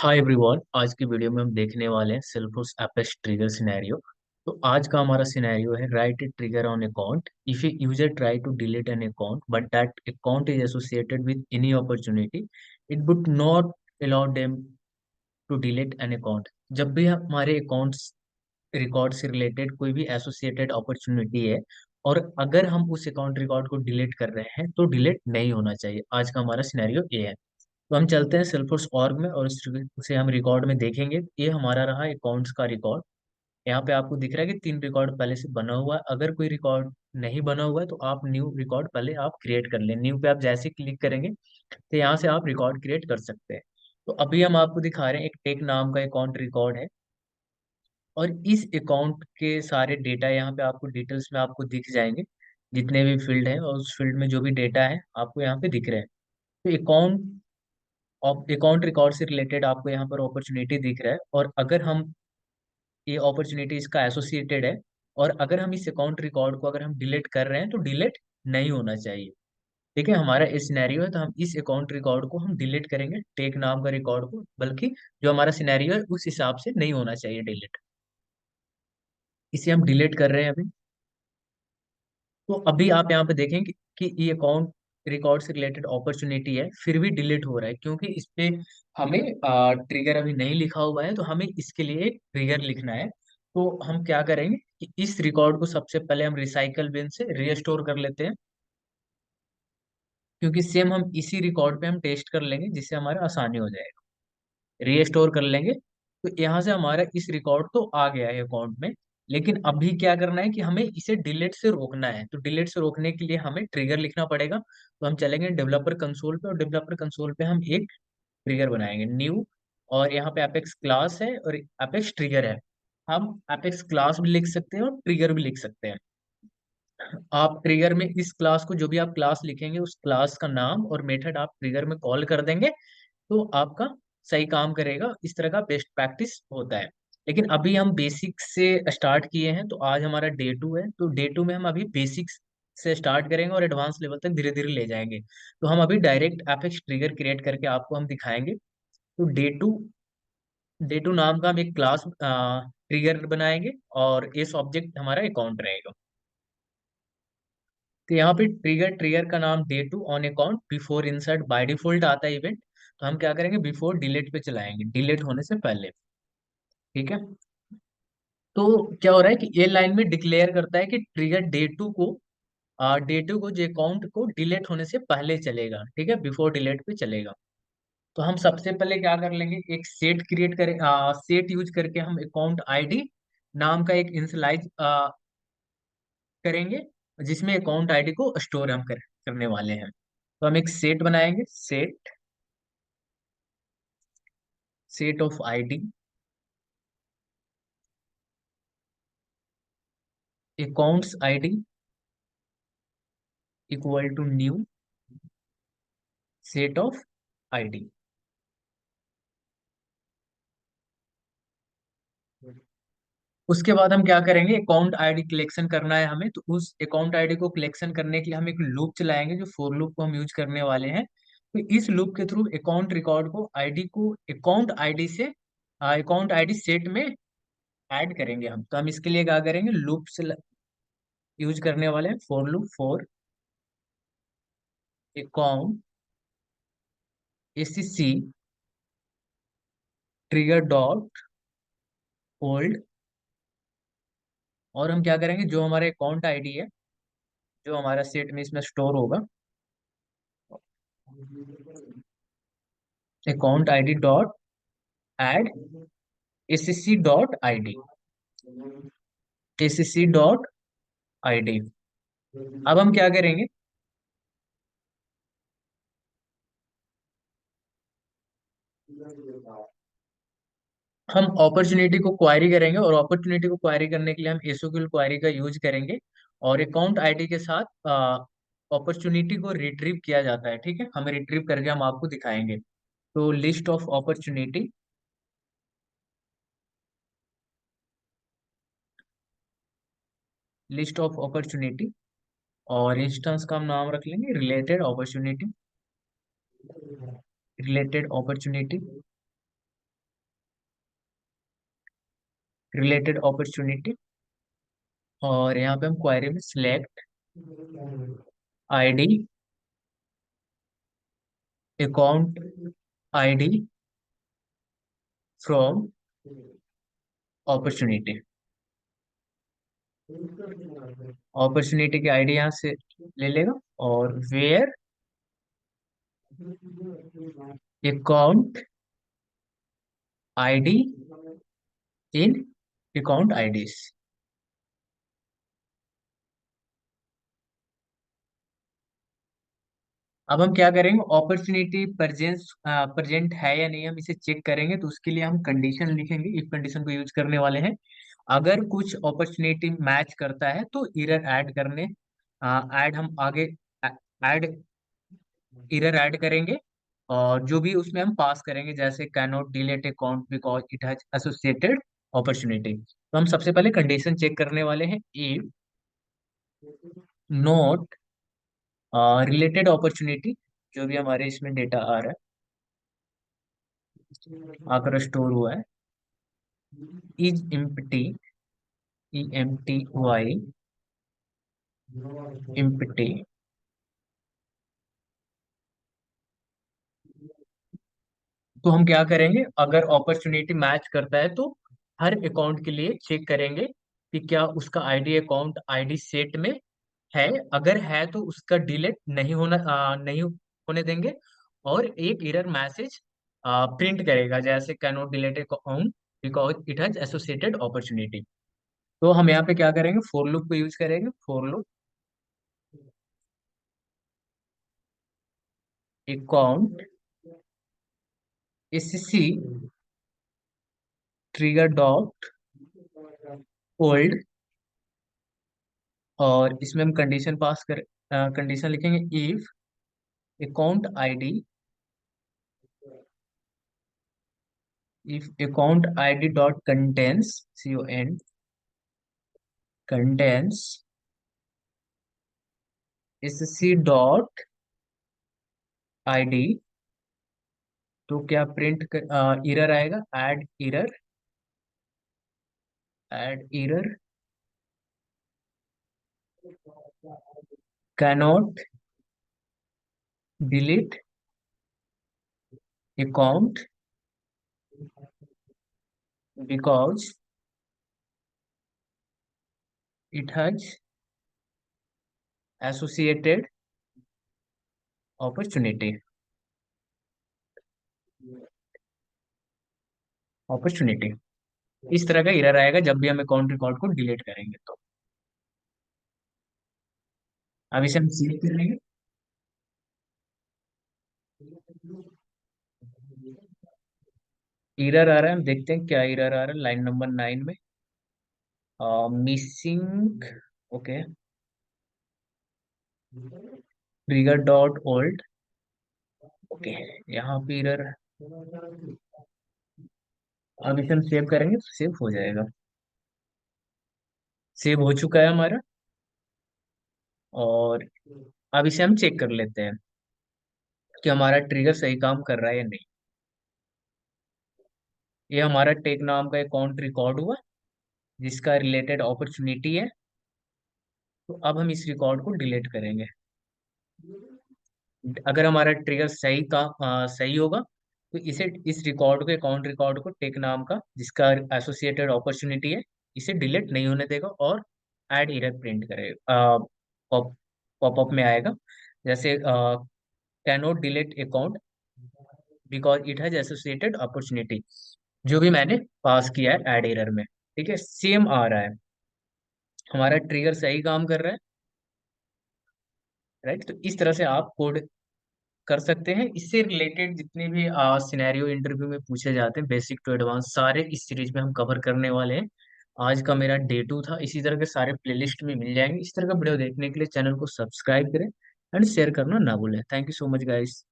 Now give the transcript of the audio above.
Hi everyone. आज की video में हम देखने वाले हैं सेल्फोर्स एपेक्स ट्रिगर सिनेरियो। तो आज का हमारा सिनेरियो है right a trigger on account if a user try to delete an account but that account is associated with any opportunity it would not allow them to delete an account. जब भी हमारे accounts record से related कोई भी associated opportunity है और अगर हम उस अकाउंट रिकॉर्ड को डिलीट कर रहे हैं तो डिलीट नहीं होना चाहिए। आज का हमारा सिनेरियो ये है। तो हम चलते हैं सेल्फोर्स ऑर्ग में और उसे हम रिकॉर्ड में देखेंगे। ये हमारा रहा अकाउंट्स का रिकॉर्ड। यहाँ पे आपको दिख रहा है कि 3 रिकॉर्ड पहले से बना हुआ है। अगर कोई रिकॉर्ड नहीं बना हुआ है तो आप न्यू रिकॉर्ड पहले आप क्रिएट कर लें। न्यू पे आप जैसे क्लिक करेंगे तो यहाँ से आप रिकॉर्ड क्रिएट कर सकते हैं। तो अभी हम आपको दिखा रहे हैं एक टेक नाम का अकाउंट रिकॉर्ड है और इस अकाउंट के सारे डेटा यहाँ पे आपको डिटेल्स में आपको दिख जाएंगे। जितने भी फील्ड है और उस फील्ड में जो भी डेटा है आपको यहाँ पे दिख रहे हैं। तो अकाउंट रिकॉर्ड से रिलेटेड आपको यहाँ पर अपॉर्चुनिटी दिख रहा है और अगर हम ये अपॉर्चुनिटी इसका एसोसिएटेड है और अगर हम इस अकाउंट रिकॉर्ड को अगर हम डिलीट कर रहे हैं तो डिलीट नहीं होना चाहिए। ठीक है, हमारा इस सिनेरियो है तो हम इस अकाउंट रिकॉर्ड को हम डिलीट करेंगे, टेक नाम का रिकॉर्ड को। बल्कि जो हमारा सिनेरियो है उस हिसाब से नहीं होना चाहिए डिलीट। इसे हम डिलीट कर रहे हैं अभी। तो अभी आप यहाँ पे देखें कि ये अकाउंट रिकॉर्ड से रिलेटेड अपॉर्चुनिटी है फिर भी डिलीट हो रहा है क्योंकि इस पे हमें ट्रिगर अभी नहीं लिखा हुआ है। तो हमें इसके लिए एक ट्रिगर लिखना है। तो हम क्या करेंगे कि इस रिकॉर्ड को सबसे पहले हम रिसाइकल बिन से रीस्टोर कर लेते हैं क्योंकि सेम हम इसी रिकॉर्ड पे हम टेस्ट कर लेंगे जिससे हमारा आसानी हो जाएगा। रीस्टोर कर लेंगे तो यहाँ से हमारा इस रिकॉर्ड तो आ गया है अकाउंट में। लेकिन अभी क्या करना है कि हमें इसे डिलीट से रोकना है। तो डिलीट से रोकने के लिए हमें ट्रिगर लिखना पड़ेगा। तो हम चलेंगे डेवलपर कंसोल पे और डेवलपर कंसोल पे हम एक ट्रिगर बनाएंगे न्यू। और यहाँ पे एपेक्स क्लास है और एपेक्स ट्रिगर है। हम एपेक्स क्लास भी लिख सकते हैं और ट्रिगर भी लिख सकते हैं। आप ट्रिगर में इस क्लास को जो भी आप क्लास लिखेंगे उस क्लास का नाम और मेथड आप ट्रिगर में कॉल कर देंगे तो आपका सही काम करेगा। इस तरह का बेस्ट प्रैक्टिस होता है। लेकिन अभी हम बेसिक से स्टार्ट किए हैं तो आज हमारा डे 2 है। तो डे 2 में हम अभी बेसिक्स से स्टार्ट करेंगे और एडवांस लेवल तक धीरे धीरे ले जाएंगे। तो हम अभी डायरेक्ट एपेक्स ट्रिगर क्रिएट करके आपको हम दिखाएंगे। तो डे टू नाम का हम एक क्लास ट्रिगर बनाएंगे और इस ऑब्जेक्ट हमारा अकाउंट रहेगा। तो यहाँ पे ट्रिगर ट्रिगर का नाम day 2 on account before insert by default आता है इवेंट। तो हम क्या करेंगे बिफोर डिलीट पे चलाएंगे, डिलीट होने से पहले। ठीक है। तो क्या हो रहा है कि ये लाइन में डिक्लेयर करता है कि ट्रिगर डे टू को जो अकाउंट को डिलीट होने से पहले चलेगा। ठीक है, बिफोर डिलीट पे चलेगा। तो हम सबसे पहले क्या कर लेंगे, एक सेट क्रिएट करें, सेट यूज करके हम अकाउंट आईडी नाम का एक इनिशियलाइज करेंगे जिसमें अकाउंट आईडी को स्टोर हम करने वाले हैं। तो हम एक सेट बनाएंगे, set of ID accounts ID equal to new set of ID. उसके बाद हम क्या करेंगे, अकाउंट आईडी कलेक्शन करना है हमें। तो उस अकाउंट आईडी को कलेक्शन करने के लिए हम एक लूप चलाएंगे जो फॉर लूप को हम यूज करने वाले हैं। तो इस लूप के थ्रू अकाउंट रिकॉर्ड को आईडी को अकाउंट आईडी सेट में ऐड करेंगे हम। तो हम इसके लिए क्या करेंगे, लूप से यूज करने वाले हैं for loop for account SC trigger dot old. और हम क्या करेंगे, जो हमारे अकाउंट आईडी है जो हमारा सेट में इसमें स्टोर होगा, account ID dot ad SC dot ID, SC dot ID. अब हम क्या करेंगे, हम अपॉर्चुनिटी को क्वारी करेंगे और अपॉर्चुनिटी को क्वारी करने के लिए हम एसक्यूएल क्वारी का यूज करेंगे। और अकाउंट आईडी के साथ अपॉर्चुनिटी को रिट्रीव किया जाता है। ठीक है, हमें रिट्रीव करके हम आपको दिखाएंगे। तो लिस्ट ऑफ अपॉर्चुनिटी और इंस्टेंस का हम नाम रख लेंगे रिलेटेड अपॉर्चुनिटी। रिलेटेड अपॉर्चुनिटी, और यहाँ पे हम क्वेरी में select ID, account ID from opportunity, opportunity की आईडी यहाँ से ले लेगा, और where account ID in account IDs. अब हम क्या करेंगे, अपॉर्चुनिटी प्रेजेंट है या नहीं हम इसे चेक करेंगे, तो उसके लिए हम कंडीशन लिखेंगे, इफ कंडीशन को यूज करने वाले हैं। अगर कुछ अपॉर्चुनिटी मैच करता है तो एरर ऐड करने, ऐड हम आगे ऐड एरर ऐड करेंगे, और जो भी उसमें हम पास करेंगे, जैसे can not delete account because it has associated opportunity. तो हम सबसे पहले कंडीशन चेक करने वाले हैं, इफ नॉट रिलेटेड अपॉर्चुनिटी, जो भी हमारे इसमें डेटा आ रहा है, आकर स्टोर हुआ है, इज एम्प्टी, EMPTY एम्प्टी, तो हम क्या करेंगे, अगर अपॉर्चुनिटी मैच करता है तो हर अकाउंट के लिए चेक करेंगे कि क्या उसका आईडी अकाउंट आईडी सेट में है। अगर है तो उसका डिलीट नहीं होने देंगे, और एक एरर मैसेज प्रिंट करेगा, जैसे can not delete account because it has associated opportunity. तो हम यहाँ पे क्या करेंगे, फोर लूप को यूज करेंगे, for loop account SC trigger dot old, और इसमें हम कंडीशन पास कर कंडीशन लिखेंगे, if account ID, if account ID dot contains, contains SC dot ID, तो क्या प्रिंट एरर आएगा, add error cannot delete account because it has associated opportunity, opportunity इस तरह का एरर आएगा जब भी हम अकाउंट रिकॉर्ड को डिलीट करेंगे तो। अब इसे हम सेव कर लेंगे। एरर आ रहा है, हम देखते हैं क्या एरर आ रहा है लाइन नंबर 9 में, missing, okay, trigger dot old, okay, यहाँ पे एरर। अब इसे हम सेव करेंगे तो सेव हो जाएगा, सेव हो चुका है हमारा। और अब इसे हम चेक कर लेते हैं कि हमारा ट्रिगर सही काम कर रहा है या नहीं। ये हमारा टेक नाम का अकाउंट रिकॉर्ड हुआ, जिसका रिलेटेड अपॉर्चुनिटी है। तो अब हम इस रिकॉर्ड को डिलीट करेंगे। अगर हमारा ट्रिगर सही होगा तो इसे, इस रिकॉर्ड को, अकाउंट रिकॉर्ड को, टेक नाम का जिसका एसोसिएटेड अपॉर्चुनिटी है, इसे डिलीट नहीं होने देगा, और ऐड एरर प्रिंट करेगा, पॉप पॉपअप में आएगा, जैसे cannot delete account because it has associated opportunity, जो भी मैंने पास किया है ऐड एरर में। ठीक है, सेम आ रहा है, हमारा ट्रिगर सही काम कर रहा है, राइट। तो इस तरह से आप कोड कर सकते हैं। इससे रिलेटेड जितने भी सिनेरियो इंटरव्यू में पूछे जाते हैं, बेसिक टू एडवांस, सारे इस सीरीज में हम कवर करने वाले हैं। आज का मेरा डे 2 था, इसी तरह के सारे प्लेलिस्ट में मिल जाएंगे। इस तरह का वीडियो देखने के लिए चैनल को सब्सक्राइब करें एंड शेयर करना ना भूलें। Thank you so much guys.